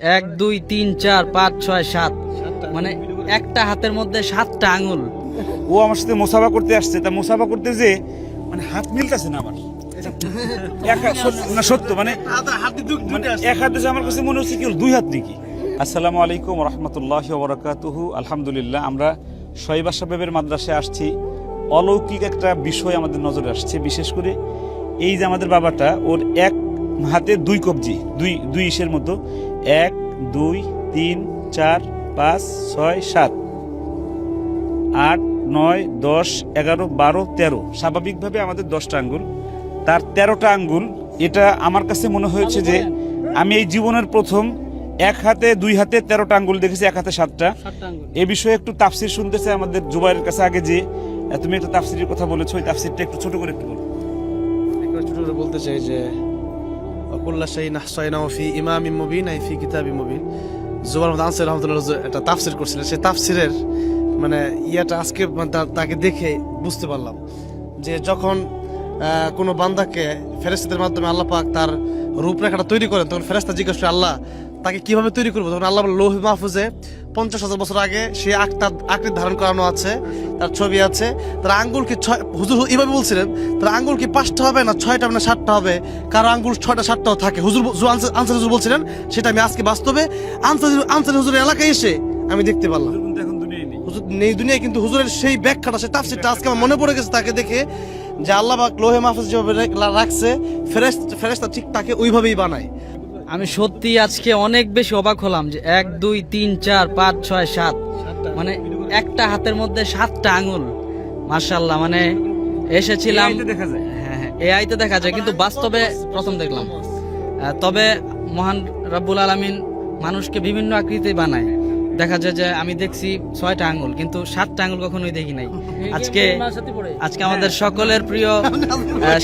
1 2 3 4 5 6 7 মানে একটা হাতের মধ্যে 7টা আঙ্গুল। ও আমার সাথে মুসাফা করতে আসছে, তা মুসাফা করতে যে মানে হাত মিলতেছে না আমার। না সত্য মানে এক হাতে আমার কাছে মনে হচ্ছে কি দুই হাত নাকি। আসসালামু আলাইকুম রহমতুল্লাহি ওয়া বারাকাতুহু। আলহামদুলিল্লাহ, আমরা শোয়েব সাহেবের মাদ্রাসায় আসছি। অলৌকিক একটা বিষয় আমাদের নজরে আসছে, বিশেষ করে এই যে আমাদের বাবাটা, ওর এক হাতে দুই কবজি, দুই ইসের মতো 1 2 3 4 5 6 7 8 9 10 11 12 13, স্বাভাবিকভাবে আমাদের 10টা আঙ্গুল, তার 13টা আঙ্গুল। এটা আমার কাছে মনে হয়েছে যে আমি এই জীবনের প্রথম এক হাতে দুই হাতে 13টা আঙ্গুল দেখেছি, এক হাতে 7টা। এ বিষয়ে একটু তাফসির শুনতে চাই আমাদের জুবাইরের কাছে। আগে যে তুমি একটা তাফসিরের কথা বলেছো, ওই তাফসিরটা একটু ছোট করে একটু বলো। ছোট করে বলতে চাই যে কুল্লা শাইইন আহসাইনাহু ফি ইমামিন মুবিন, আই ফি কিতাবিন মুবিন। জুবাইর আহমদ আনসারী রাহমাতুল্লাহ একটা তাফসির করছিলেন, সেই তাফসিরের মানে ইয়াটা আজকে তাকে দেখে বুঝতে পারলাম যে যখন কোনো বান্দাকে ফেরেশতাদের মাধ্যমে আল্লাহ পাক তার রূপরেখাটা তৈরি করেন, তখন ফেরেশতা জিজ্ঞেস করে আল্লাহ তাকে কিভাবে তৈরি করবো। তখন আল্লাহ লৌহ মাহফুজে 50,000 বছর আগে সে আকৃতি ধারণ করানো আছে, তার ছবি আছে। তার আঙ্গুল কি হুজুর এইভাবে বলছিলেন, তার আঙ্গুল কি 5টা হবে না 6টা না 7টা হবে, কারো আঙ্গুল 6টা 7টাও থাকে। আনসারী হুজুর বলছিলেন, সেটা আমি আজকে বাস্তবে আনসারী হুজুরের এলাকায় এসে আমি দেখতে পারলাম। এখন দুনিয়ায় নেই, হুজুর নেই দুনিয়ায়, কিন্তু হুজুরের সেই ব্যাখ্যাটা, সেই তাফসীরটা আজকে আমার মনে পড়ে গেছে তাকে দেখে, যে আল্লাহ পাক লৌহে মাহফুজ যেভাবে রাখছে ফেরেশতা ঠিক তাকে ওইভাবেই বানায়। আমি সত্যি আজকে অনেক বেশি অবাক হলাম যে 1 2 3 4 5 6 7 মানে একটা হাতের মধ্যে 7টা আঙ্গুল। মাশাআল্লাহ, মানে এসেছিলাম, দেখা যায়। হ্যাঁ এআইতে দেখা যায়, কিন্তু বাস্তবে প্রথম দেখলাম। তবে মহান রব্বুল আলামিন মানুষকে বিভিন্ন আকৃতি বানায়। দেখা যায় যে আমি দেখছি 6টা আঙ্গুল, কিন্তু 7টা আঙ্গুল কখনোই দেখি নাই। আজকে আমাদের সকলের প্রিয়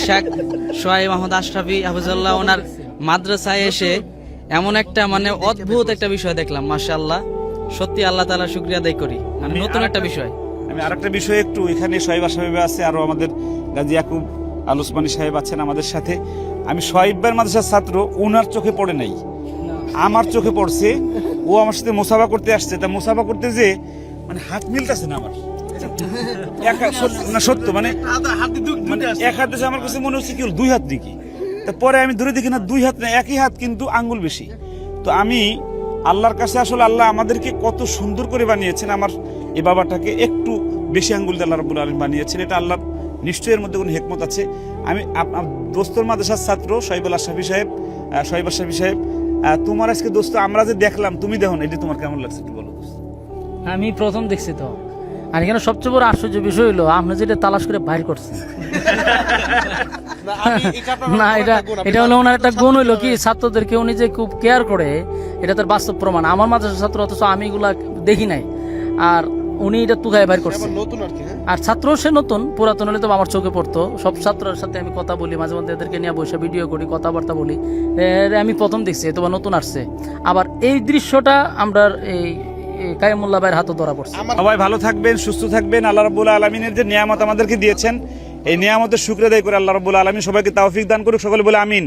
শেখ শোয়েব আহমদ আশরাফি হাফিজাল্লাহ, ওনার মাদ্রাসায় এসে এমন একটা মানে অদ্ভুত একটা বিষয় দেখলাম। মাশাআল্লাহ, সত্যি আল্লাহ তাআলা শুকরিয়া আদায় করি। মানে নতুন একটা বিষয়। আমি আরেকটা বিষয় একটু, এখানে শোয়েব সাহেব আছে, আরো আমাদের গাজী ইয়াকুব আল ওসমানী সাহেব আছেন আমাদের সাথে। আমি শোয়েব ভাইয়ের মাদ্রাসার ছাত্র, ওনার চোখে পড়ে নাই, আমার চোখে পড়ছে। ও আমার সাথে মুসাফা করতে আসছে, তা মুসাফা করতে যে মানে হাত মিলতেছে না আমার। না সত্য মানে এক হাতে আমার কাছে মনে হচ্ছে কি দুই হাত নাকি। তারপরে আমি ধরে দেখি না দুই হাত না, একই হাত, কিন্তু আঙ্গুল বেশি। তো আমি আল্লাহর কাছে আসলে আল্লাহ আমাদেরকে কত সুন্দর করে বানিয়েছেন, আমার এই বাবাটাকে একটু বেশি আঙ্গুল দিয়ে আল্লাহ রাব্বুল আলামিন বানিয়েছেন। এটা আল্লাহর নিশ্চয়ই এর মধ্যে কোনো হিকমত আছে। আমি দোস্তর মাদ্রাসার ছাত্র শোয়েব আশরাফি সাহেব, তোমার আজকে দোস্ত আমরা যে দেখলাম, তুমি দেখো না, এটা তোমার কেমন লাগছে একটু বলো। আমি প্রথম দেখছি তো, আর এখানে সবচেয়ে বড় আশ্চর্য বিষয় হলো আপনি যেটা তালাশ করে বাইর করছেন। না, এটা হলো ওনার একটা গুণ, হইলো কি ছাত্রদেরকে উনি যে খুব কেয়ার করে, এটা তার বাস্তব প্রমাণ। আমার মাদ্রাসার ছাত্র, অথচ আমি এগুলা দেখি নাই, আর উনি এটা তুকায় বাইর করছেন। আর ছাত্র সে নতুন, পুরাতন হলে তো আমার চোখে পড়তো। সব ছাত্রের সাথে আমি কথা বলি, মাঝে মধ্যে এদেরকে নিয়ে বসে ভিডিও করি, কথাবার্তা বলি। আমি প্রথম দেখছি, এত নতুন আসছে। আবার এই দৃশ্যটা আমরা এই কাইমুল্লাহ ভাইয়ের হাতে ধরা পড়ছে। সবাই ভালো থাকবেন, সুস্থ থাকবেন। আল্লাহ রাব্বুল আলামিনের যে নিয়ামত আমাদেরকে দিয়েছেন, এই নিয়ামতের শুকর আদায় করে আল্লাহ রাব্বুল আলামিন সবাইকে তৌফিক দান করুক। সকলে বলে আমিন।